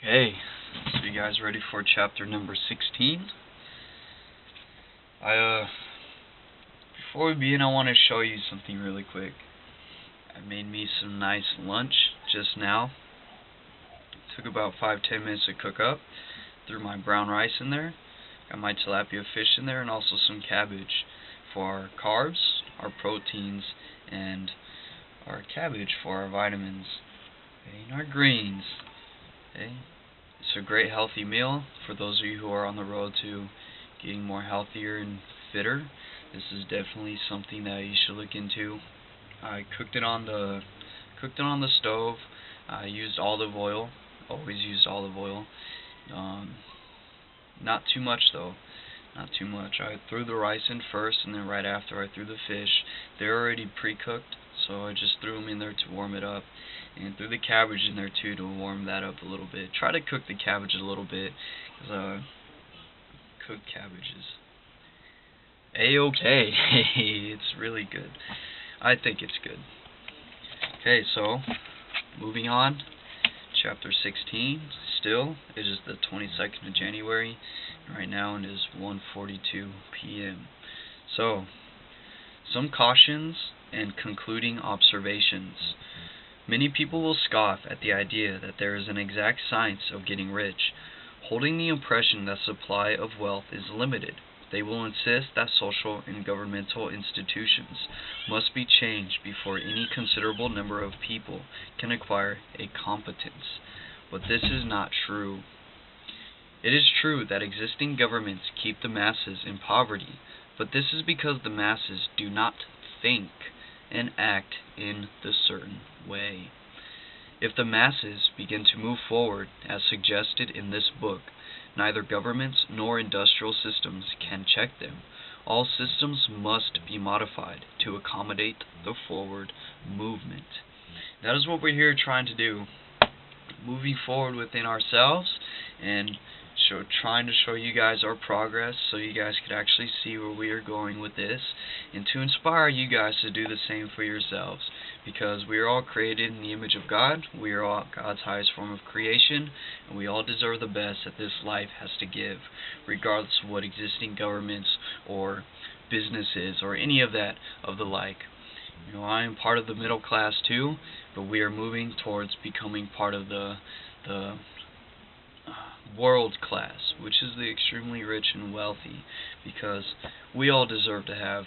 Okay, so you guys ready for chapter number 16? Before we begin, I want to show you something really quick. I made me some nice lunch just now. It took about 5-10 minutes to cook up. Threw my brown rice in there, got my tilapia fish in there, and also some cabbage for our carbs, our proteins, and our cabbage for our vitamins, and our greens. Okay. It's a great healthy meal for those of you who are on the road to getting more healthier and fitter. This is definitely something that you should look into. I cooked it on the stove. I used olive oil. Always used olive oil. Not too much though. Not too much. I threw the rice in first, and then right after I threw the fish. They're already pre-cooked, so I just threw them in there to warm it up, and threw the cabbage in there too to warm that up a little bit. Try to cook the cabbage a little bit, because cooked cabbage is a-okay. It's really good. I think it's good. Okay, so moving on. Chapter 16. Still, it is the 22nd of January. Right now it is 1:42 p.m. So, some cautions and concluding observations. Many people will scoff at the idea that there is an exact science of getting rich, holding the impression that supply of wealth is limited. They will insist that social and governmental institutions must be changed before any considerable number of people can acquire a competence. But this is not true. It is true that existing governments keep the masses in poverty, but this is because the masses do not think and act in the certain way. If the masses begin to move forward as suggested in this book, neither governments nor industrial systems can check them. All systems must be modified to accommodate the forward movement. That is what we're here trying to do. Moving forward within ourselves and trying to show you guys our progress so you guys could actually see where we are going with this, and to inspire you guys to do the same for yourselves, because we are all created in the image of God. We are all God's highest form of creation, and we all deserve the best that this life has to give, regardless of what existing governments or businesses or any of that of the like. You know, I am part of the middle class too, but we are moving towards becoming part of the world class, which is the extremely rich and wealthy, because we all deserve to have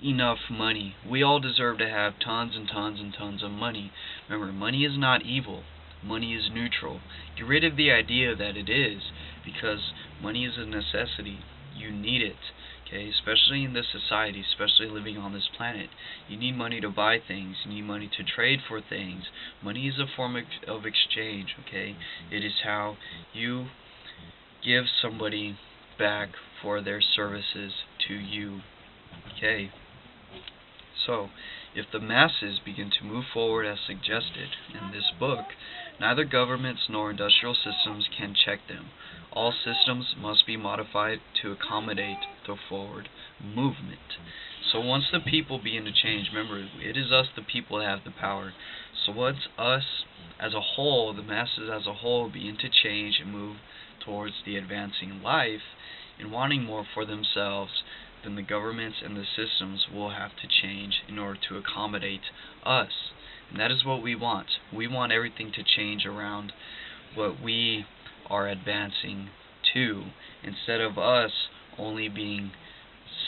enough money. We all deserve to have tons and tons and tons of money. Remember, money is not evil. Money is neutral. Get rid of the idea that it is, because money is a necessity. You need it. Okay, especially in this society, especially living on this planet. You need money to buy things. You need money to trade for things. Money is a form of exchange, okay? It is how you give somebody back for their services to you, okay? So, if the masses begin to move forward as suggested in this book, neither governments nor industrial systems can check them. All systems must be modified to accommodate the forward movement. So once the people begin to change, remember, it is us, the people, that have the power. So once us as a whole, the masses as a whole, begin to change and move towards the advancing life and wanting more for themselves, then the governments and the systems will have to change in order to accommodate us. And that is what we want. We want everything to change around what we are advancing to, instead of us only being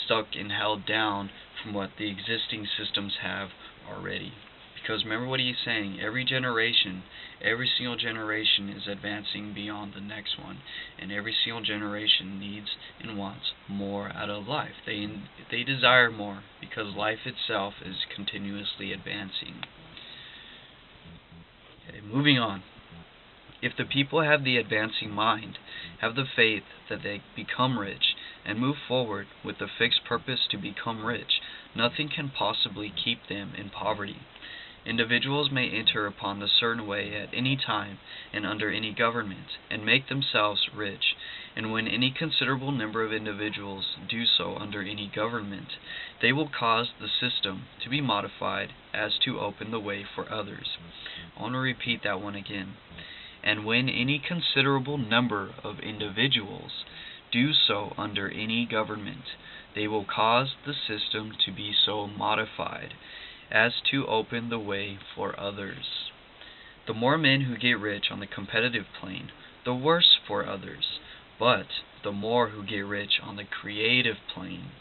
stuck and held down from what the existing systems have already. Because remember what he's saying, every single generation is advancing beyond the next one, and every single generation needs and wants more out of life. They desire more, because life itself is continuously advancing. Okay, moving on. If the people have the advancing mind, have the faith that they become rich, and move forward with the fixed purpose to become rich, nothing can possibly keep them in poverty. Individuals may enter upon the certain way at any time and under any government, and make themselves rich, and when any considerable number of individuals do so under any government, they will cause the system to be modified as to open the way for others. I want to repeat that one again. and when any considerable number of individuals do so under any government, they will cause the system to be so modified as to open the way for others. The more men who get rich on the competitive plane, the worse for others, but the more who get rich on the creative plane,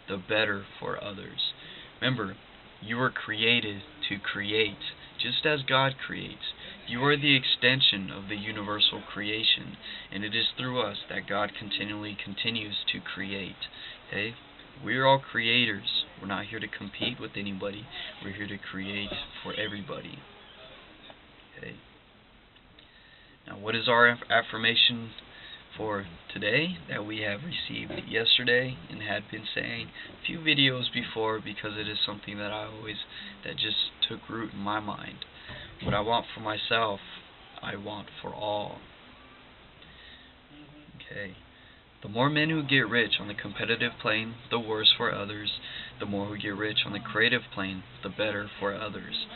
the better for others. Remember, you were created to create, just as God creates. You are the extension of the universal creation, and it is through us that God continues to create. Okay? We're all creators. We're not here to compete with anybody. We're here to create for everybody. Okay? Now, what is our affirmation for today that we have received yesterday and had been saying a few videos before, because it is something that that just took root in my mind. What I want for myself, I want for all. Okay. The more men who get rich on the competitive plane, the worse for others. The more who get rich on the creative plane, the better for others.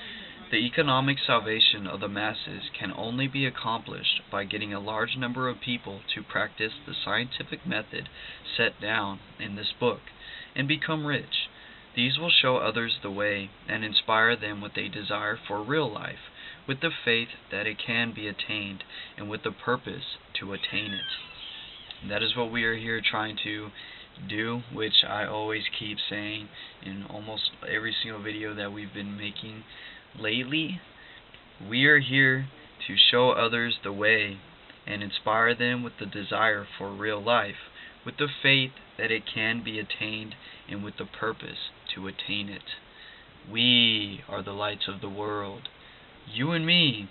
The economic salvation of the masses can only be accomplished by getting a large number of people to practice the scientific method set down in this book and become rich. These will show others the way and inspire them with a desire for real life, with the faith that it can be attained, and with the purpose to attain it. And that is what we are here trying to do, which I always keep saying in almost every single video that we've been making lately. We are here to show others the way and inspire them with the desire for real life, with the faith that it can be attained, and with the purpose to attain it. We are the lights of the world, you and me,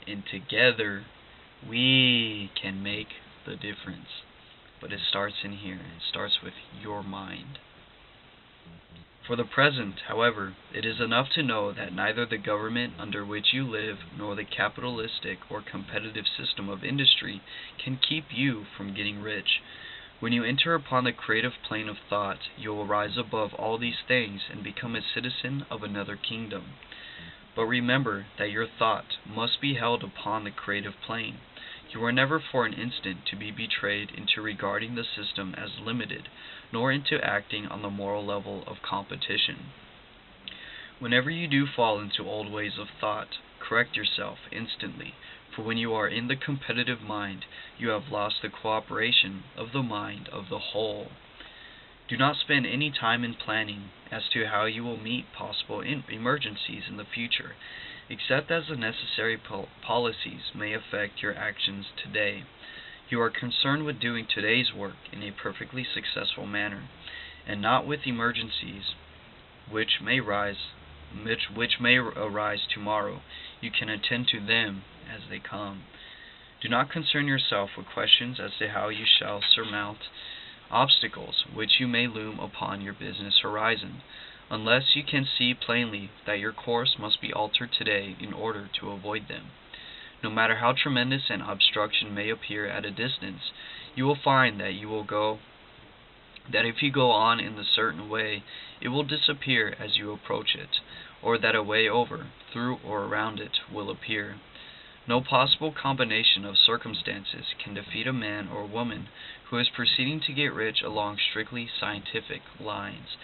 and together we can make the difference. But it starts in here. It starts with your mind. For the present, however, it is enough to know that neither the government under which you live nor the capitalistic or competitive system of industry can keep you from getting rich. When you enter upon the creative plane of thought, you will rise above all these things and become a citizen of another kingdom. But remember that your thought must be held upon the creative plane. You are never for an instant to be betrayed into regarding the system as limited, nor into acting on the moral level of competition. Whenever you do fall into old ways of thought, correct yourself instantly, for when you are in the competitive mind, you have lost the cooperation of the mind of the whole. Do not spend any time in planning as to how you will meet possible emergencies in the future, except as the necessary policies may affect your actions today. You are concerned with doing today's work in a perfectly successful manner, and not with emergencies which may arise tomorrow. You can attend to them as they come. Do not concern yourself with questions as to how you shall surmount obstacles which you may loom upon your business horizon, unless you can see plainly that your course must be altered today in order to avoid them. No matter how tremendous an obstruction may appear at a distance, you will find that if you go on in the certain way, it will disappear as you approach it, or that a way over, through, or around it will appear. No possible combination of circumstances can defeat a man or woman who is proceeding to get rich along strictly scientific lines.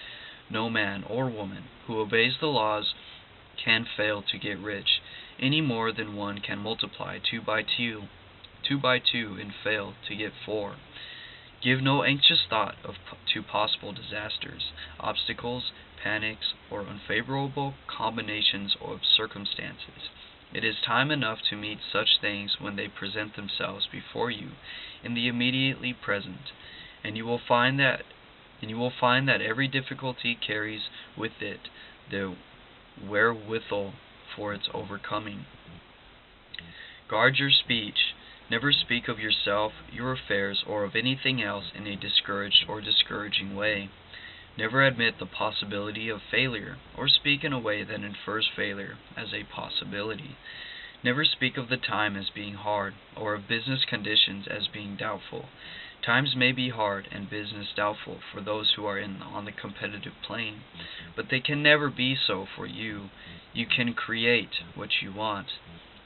No man or woman who obeys the laws can fail to get rich, any more than one can multiply 2 by 2 and fail to get 4. Give no anxious thought to possible disasters, obstacles, panics, or unfavorable combinations of circumstances. It is time enough to meet such things when they present themselves before you in the immediately present, and you will find that every difficulty carries with it the wherewithal for its overcoming. Guard your speech. Never speak of yourself, your affairs, or of anything else in a discouraged or discouraging way. Never admit the possibility of failure, or speak in a way that infers failure as a possibility. Never speak of the time as being hard, or of business conditions as being doubtful. Times may be hard and business doubtful for those who are on the competitive plane, but they can never be so for you. You can create what you want.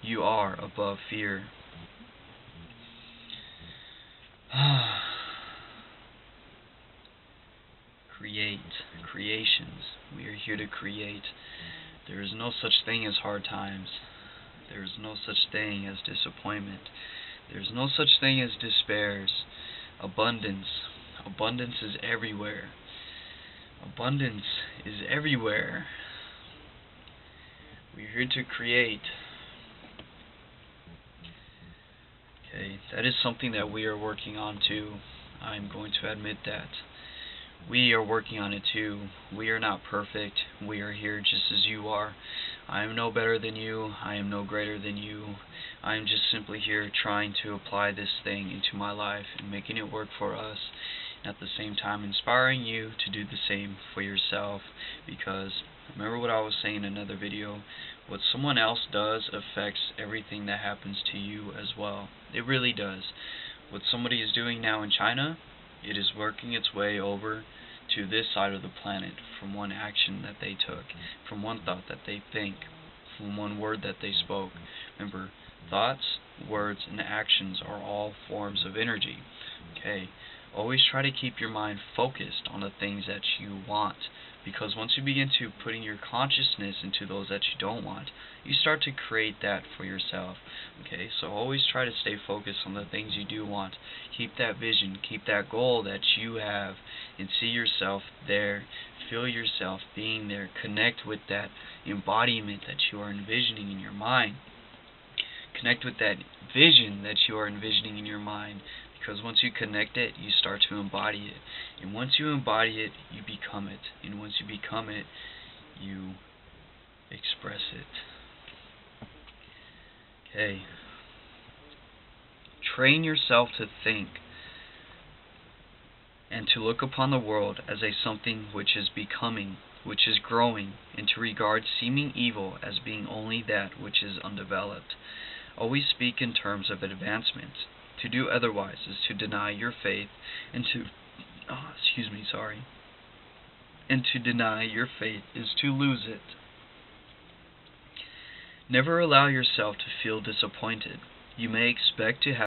You are above fear. Creations. We are here to create. There is no such thing as hard times. There is no such thing as disappointment. There is no such thing as despairs. Abundance. Abundance is everywhere. Abundance is everywhere. We're here to create. Okay, that is something that we are working on too. I'm going to admit that. We are working on it too. We are not perfect. We are here just as you are. I am no better than you. I am no greater than you. I am just simply here trying to apply this thing into my life and making it work for us. And at the same time inspiring you to do the same for yourself. Because remember what I was saying in another video, what someone else does affects everything that happens to you as well. It really does. What somebody is doing now in China, it is working its way over to this side of the planet from one action that they took, from one thought that they think, from one word that they spoke. Remember, thoughts, words, and actions are all forms of energy. Okay? Always try to keep your mind focused on the things that you want, because once you begin to putting your consciousness into those that you don't want, you start to create that for yourself. Okay, so always try to stay focused on the things you do want. Keep that vision, keep that goal that you have, and see yourself there. Feel yourself being there. Connect with that embodiment that you are envisioning in your mind. Connect with that vision that you are envisioning in your mind. Because once you connect it, you start to embody it. And once you embody it, you become it. And once you become it, you express it. Okay. Train yourself to think and to look upon the world as a something which is becoming, which is growing, and to regard seeming evil as being only that which is undeveloped. Always speak in terms of advancement. To do otherwise is to deny your faith, and to deny your faith is to lose it. Never allow yourself to feel disappointed. You may expect to have